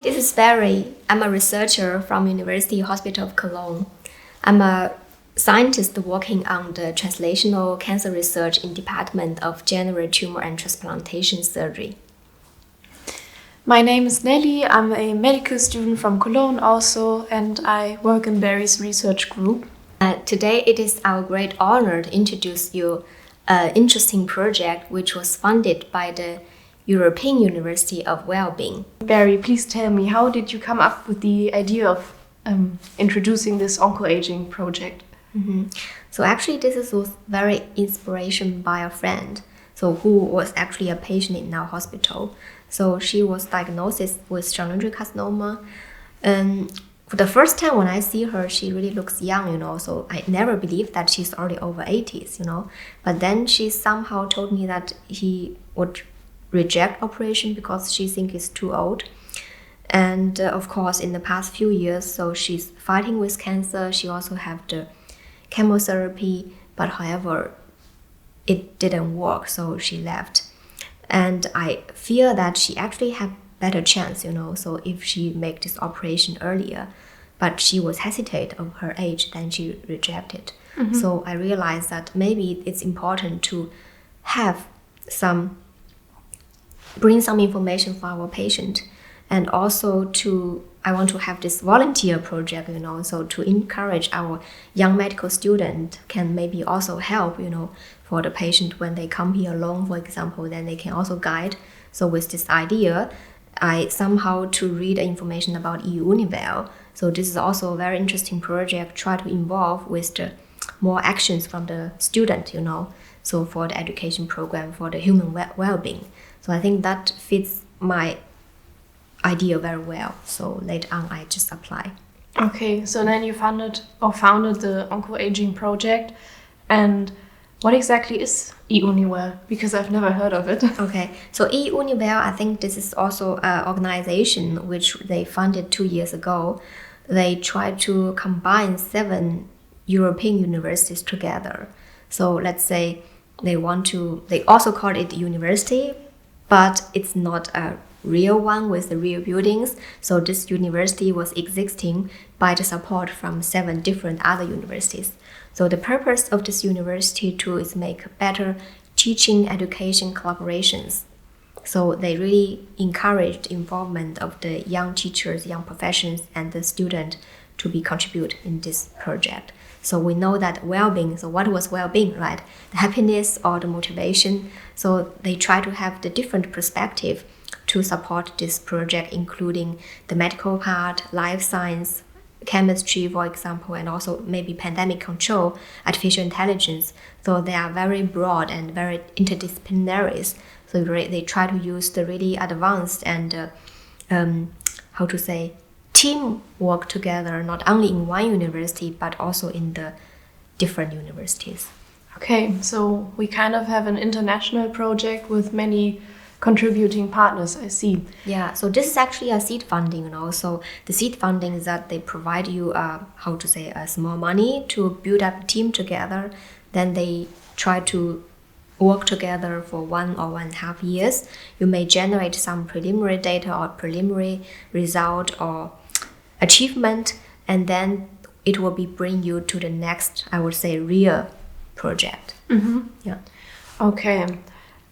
This is Berry. I'm a researcher from University Hospital of Cologne. I'm a scientist working on the translational cancer research in Department of General Tumor and Transplantation Surgery. My name is Nellie. I'm a medical student from Cologne also, and I work in Berry's research group. Today it is our great honor to introduce you an interesting project which was funded by the European University of Wellbeing. Berry, please tell me, how did you come up with the idea of introducing this Onco-Aging project? So actually this was very inspiration by a friend, who was actually a patient in our hospital. So she was diagnosed with cylindrical carcinoma. For the first time when I see her, she really looks young, so I never believed that she's already over 80s, But then she somehow told me that he would reject operation because she thinks it's too old. And of course, in the past few years, so she's fighting with cancer. She also have the chemotherapy, but however, it didn't work, so she left. And I fear that she actually had better chance, so if she make this operation earlier, but she was hesitate of her age, then she rejected. So I realized that maybe it's important to have bring some information for our patient, and also I want to have this volunteer project, so to encourage our young medical student can maybe also help, for the patient when they come here alone, for example, then they can also guide. So with this idea, I somehow to read information about EUniWell. So this is also a very interesting project, try to involve with the more actions from the student, so for the education program for the human well-being. So I think that fits my idea very well. So later on, I just apply. Okay, so then you founded the Onco-Aging project. And what exactly is EUniWell? Because I've never heard of it. Okay, so EUniWell, I think this is also an organization which they funded 2 years ago. They try to combine 7 European universities together. So let's say they also call it university, but it's not a real one with the real buildings. So this university was existing by the support from 7 different other universities. So the purpose of this university too is make better teaching education collaborations. So they really encouraged involvement of the young teachers, young professions, and the student to be contribute in this project. So we know that well-being, so what was well-being, right? The happiness or the motivation. So they try to have the different perspective to support this project, including the medical part, life science, chemistry, for example, and also maybe pandemic control, artificial intelligence. So they are very broad and very interdisciplinary. So they try to use the really advanced and team work together, not only in one university, but also in the different universities. Okay, so we kind of have an international project with many contributing partners, I see. Yeah, so this is actually a seed funding, So the seed funding is that they provide you a small money to build up a team together. Then they try to work together for 1 or 1.5 years. You may generate some preliminary data or preliminary result or achievement, and then it will bring you to the next, I would say, real project. Yeah. Okay,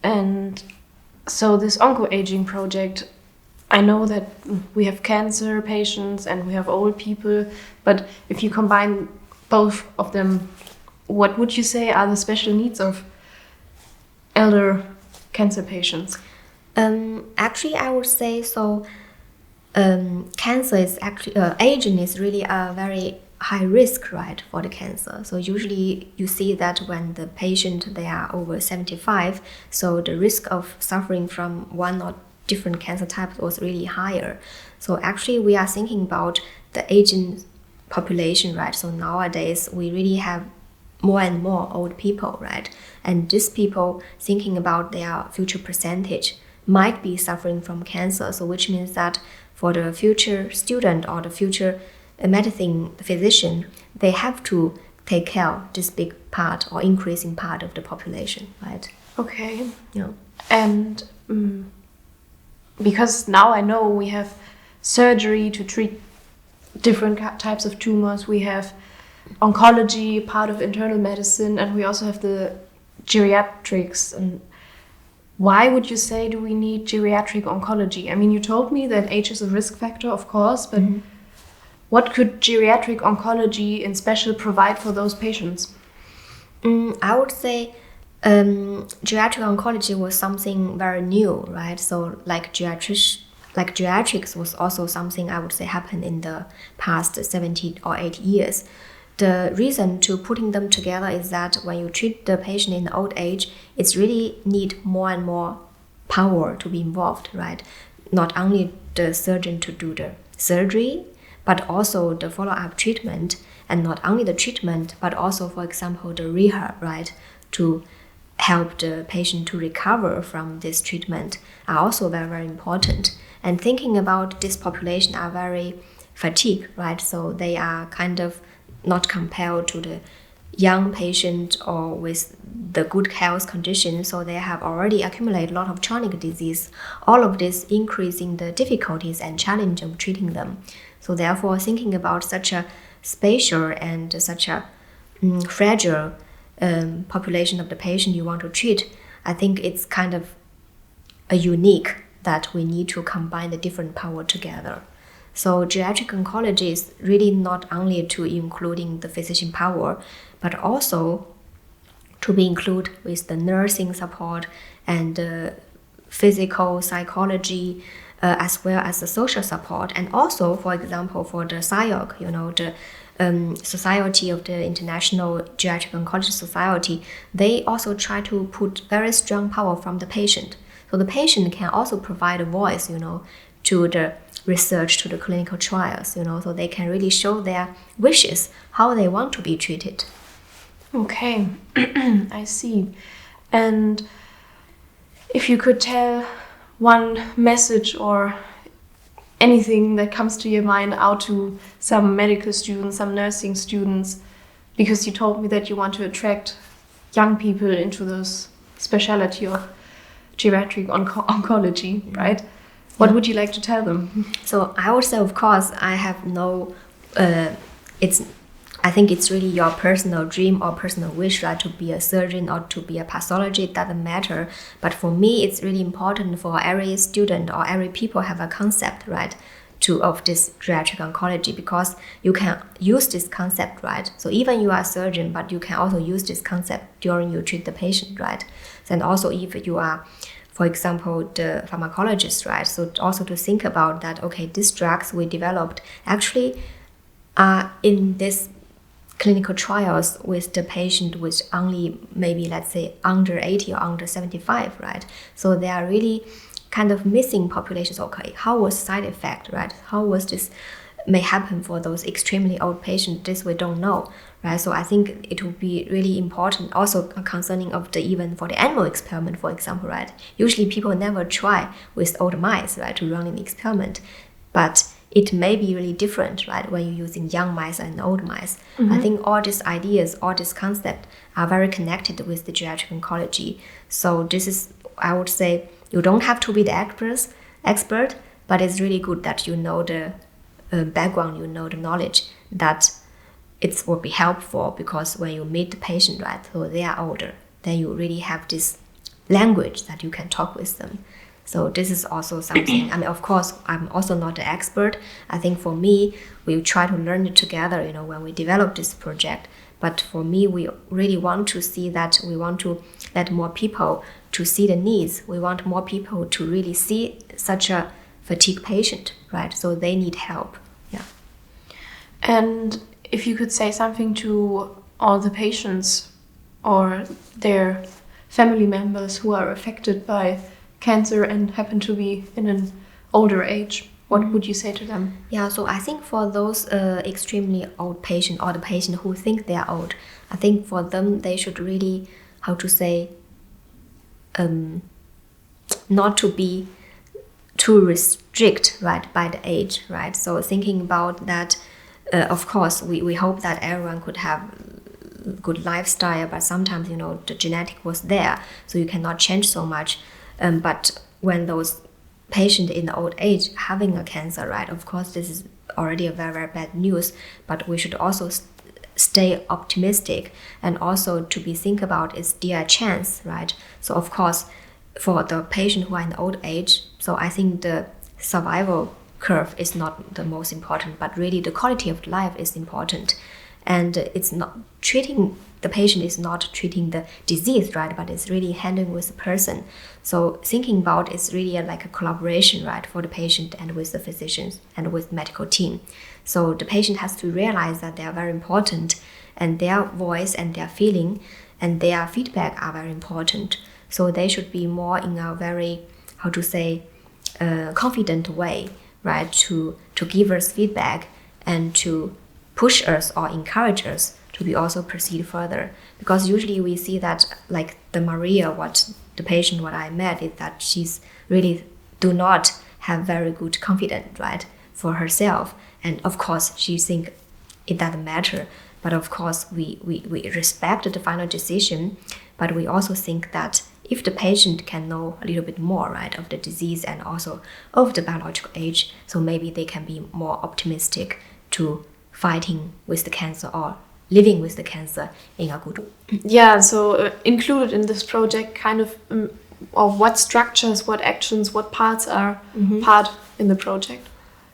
and so this Onco-Aging project, I know that we have cancer patients and we have old people, but if you combine both of them, what would you say are the special needs of elder cancer patients? Actually, I would say so. Cancer is actually aging is really a very high risk, right, for the cancer. So usually you see that when the patient they are over 75, so the risk of suffering from one or different cancer types was really higher. So actually we are thinking about the aging population, right? So nowadays we really have more and more old people, right? And these people thinking about their future percentage might be suffering from cancer. So which means that for the future student or the future medicine physician, they have to take care of this big part or increasing part of the population, right? Okay. Yeah. And because now I know we have surgery to treat different types of tumors. We have oncology, part of internal medicine, and we also have the geriatrics. And why would you say do we need geriatric oncology? I mean, you told me that age is a risk factor, of course, but what could geriatric oncology in special provide for those patients? I would say geriatric oncology was something very new, right? So geriatrics was also something I would say happened in the past 70 or 80 years. The reason to putting them together is that when you treat the patient in old age, it's really need more and more power to be involved, right? Not only the surgeon to do the surgery, but also the follow-up treatment, and not only the treatment, but also, for example, the rehab, right? To help the patient to recover from this treatment are also very, very important. And thinking about this population are very fatigued, right? So they are kind of not compared to the young patient or with the good health condition, so they have already accumulated a lot of chronic disease. All of this increasing the difficulties and challenge of treating them. So therefore, thinking about such a spatial and such a fragile population of the patient you want to treat, I think it's kind of a unique that we need to combine the different power together. So geriatric oncology is really not only to including the physician power, but also to be included with the nursing support and physical psychology, as well as the social support. And also, for example, for the SIOC, the Society of the International Geriatric Oncology Society, they also try to put very strong power from the patient. So the patient can also provide a voice, to the research, to the clinical trials, so they can really show their wishes, how they want to be treated. Okay, I see. And if you could tell one message or anything that comes to your mind out to some medical students, some nursing students, because you told me that you want to attract young people into this specialty of geriatric oncology, right? What would you like to tell them? So I would say, of course, I have no, I think it's really your personal dream or personal wish, right, to be a surgeon or to be a pathologist. It doesn't matter. But for me, it's really important for every student or every people have a concept, right, of this geriatric oncology, because you can use this concept, right? So even you are a surgeon, but you can also use this concept during you treat the patient, right? And also if you are, for example, the pharmacologist, right? So also to think about that, okay, these drugs we developed actually are in this clinical trials with the patient with only maybe, let's say, under 80 or under 75, right? So they are really kind of missing populations. Okay, how was side effect, right? How was this may happen for those extremely old patients? This we don't know, right? So I think it would be really important, also concerning of the even for the animal experiment, for example, right? Usually people never try with old mice, right, to run an experiment, but it may be really different, right, when you're using young mice and old mice. I think all these ideas, all these concepts are very connected with the geriatric oncology. So this is, I would say, you don't have to be the expert, but it's really good that you know the background, you know the knowledge, that it will be helpful, because when you meet the patient, right, so they are older, then you really have this language that you can talk with them. So this is also something, I mean, of course, I'm also not an expert. I think for me, we try to learn it together, when we develop this project. But for me, we really want to see that we want to let more people to see the needs. We want more people to really see such a fatigue patient, right? So they need help, yeah. And if you could say something to all the patients or their family members who are affected by cancer and happen to be in an older age, what would you say to them? Yeah, so I think for those extremely old patient or the patient who think they are old, I think for them they should really, how to say, not to be too restrict, right, by the age, right? So thinking about that, of course, we hope that everyone could have good lifestyle, but sometimes, the genetic was there, so you cannot change so much. But when those patient in the old age having a cancer, right? Of course, this is already a very, very bad news, but we should also stay optimistic, and also to be think about is there a chance, right? So of course, for the patient who are in the old age, so I think the survival curve is not the most important, but really the quality of life is important. And it's not treating the patient is not treating the disease, right? But it's really handling with the person. So thinking about is really like a collaboration, right, for the patient and with the physicians and with the medical team. So the patient has to realize that they are very important, and their voice and their feeling and their feedback are very important. So they should be more in a very, how to say, confident way, right, to give us feedback and to push us or encourage us to be also proceed further. Because usually we see that, like the Maria, what the patient what I met, is that she's really do not have very good confidence, right, for herself. And of course she think it doesn't matter, but of course we respect the final decision, but we also think that if the patient can know a little bit more, right, of the disease and also of the biological age, so maybe they can be more optimistic to fighting with the cancer or living with the cancer in a good way. Yeah, so included in this project kind of what structures, what actions, what parts are part in the project?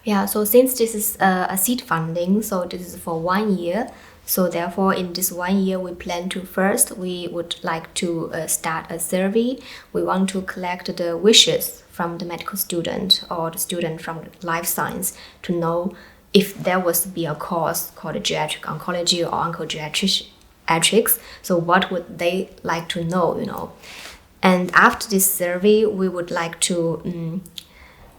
Yeah, so since this is a seed funding, so this is for 1 year. So therefore, in this 1 year, we plan to first, we would like to start a survey. We want to collect the wishes from the medical student or the student from life science to know if there was to be a course called geriatric oncology or onco-geriatrics. So what would they like to know, you know? And after this survey, we would like to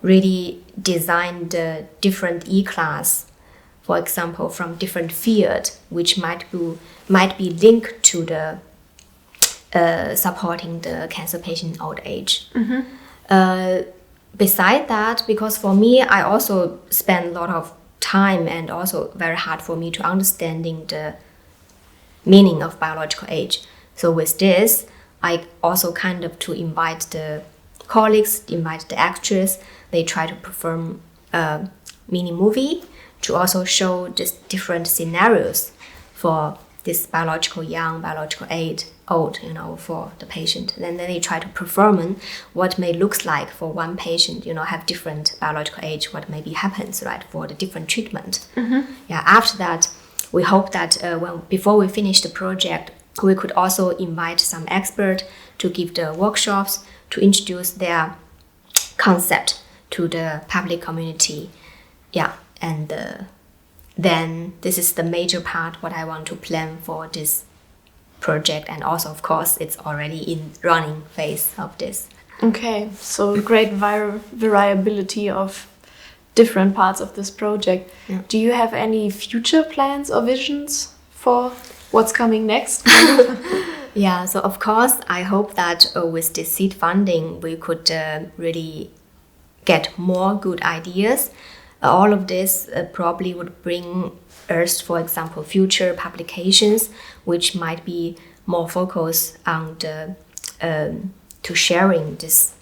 really design the different E-class, for example, from different field, which might be linked to the supporting the cancer patient in old age. Beside that, because for me, I also spend a lot of time and also very hard for me to understanding the meaning of biological age. So with this, I also kind of to invite the colleagues, invite the actors. They try to perform a mini movie to also show just different scenarios for this biological young, biological old, you know, for the patient. And then they try to perform what may looks like for one patient, you know, have different biological age, what maybe happens, right, for the different treatment. Yeah, after that, we hope that before we finish the project, we could also invite some expert to give the workshops to introduce their concept to the public community. Yeah, and then this is the major part what I want to plan for this project, and also of course it's already in running phase of this. Okay, so great variability of different parts of this project. Yeah. Do you have any future plans or visions for what's coming next? Yeah, so of course I hope that with this seed funding we could really get more good ideas. All of this probably would bring us, for example, future publications, which might be more focused on the to sharing these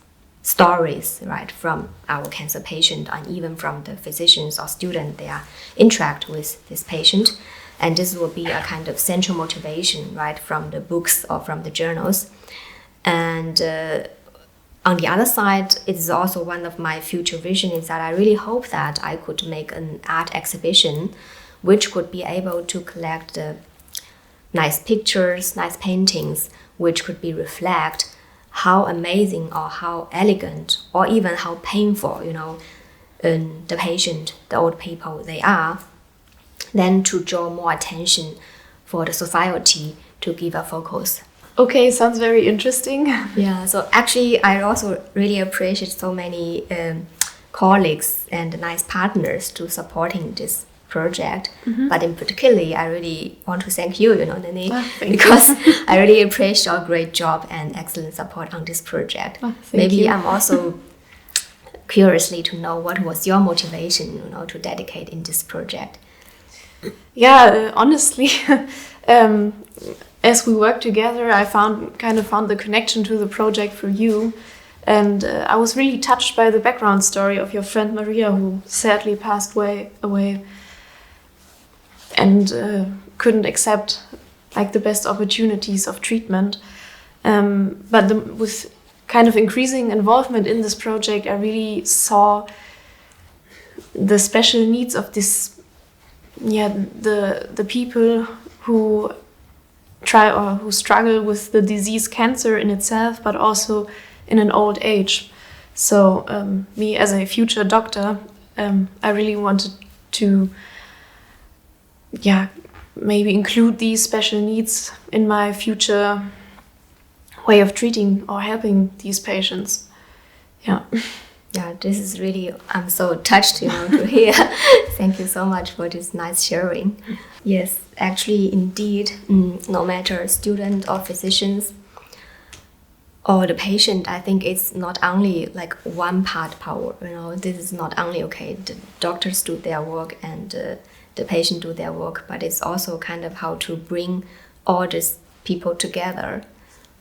stories, right, from our cancer patient and even from the physicians or students they are interact with this patient. And this will be a kind of central motivation, right, from the books or from the journals. And on the other side, it is also one of my future vision is that I really hope that I could make an art exhibition which could be able to collect the nice pictures, nice paintings, which could be reflect how amazing or how elegant or even how painful, you know, the patient, the old people they are, then to draw more attention for the society to give a focus. Okay, sounds very interesting. Yeah, so actually I also really appreciate so many colleagues and nice partners to supporting this project. But in particularly, I really want to thank you, you know, Nellie, because I really appreciate your great job and excellent support on this project. Maybe you. I'm also curiously to know what was your motivation, you know, to dedicate in this project. Yeah, honestly, as we work together, I found the connection to the project for you. And I was really touched by the background story of your friend Maria, who sadly passed away and couldn't accept like the best opportunities of treatment. But with kind of increasing involvement in this project, I really saw the special needs of this, the people who try or who struggle with the disease cancer in itself, but also in an old age. So me as a future doctor, I really wanted to, maybe include these special needs in my future way of treating or helping these patients. Yeah. Yeah, this is really, I'm so touched, to hear. Thank you so much for this nice sharing. Yes, actually, indeed, no matter student or physicians or the patient, I think it's not only like one part power, this is not only, the doctors do their work and the patient do their work, but it's also kind of how to bring all these people together,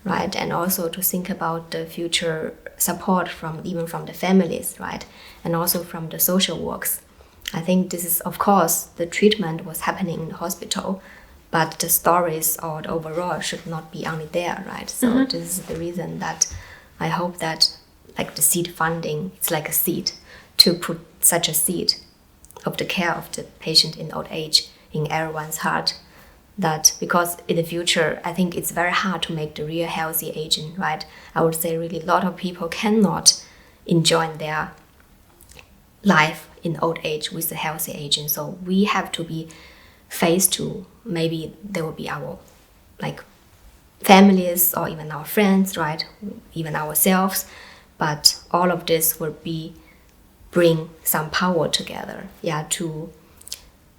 right? And also to think about the future support even from the families, right? And also from the social works. I think this is, of course, the treatment was happening in the hospital, but the stories or the overall should not be only there, right? So this is the reason that I hope that like the seed funding, it's like a seed, to put such a seed of the care of the patient in old age in everyone's heart. That because in the future, I think it's very hard to make the real healthy aging, right? I would say really a lot of people cannot enjoy their life in old age with the healthy aging. So we have to be faced to, maybe there will be our like families or even our friends, right? Even ourselves. But all of this will bring some power together, to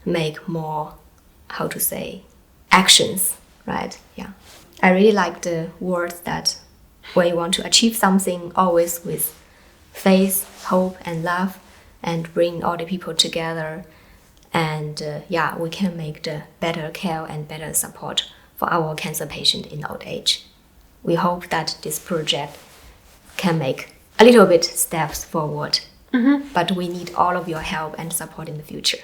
make more, actions, right? Yeah. I really like the words that when you want to achieve something, always with faith, hope, and love, and bring all the people together. And we can make the better care and better support for our cancer patient in old age. We hope that this project can make a little bit steps forward, but we need all of your help and support in the future.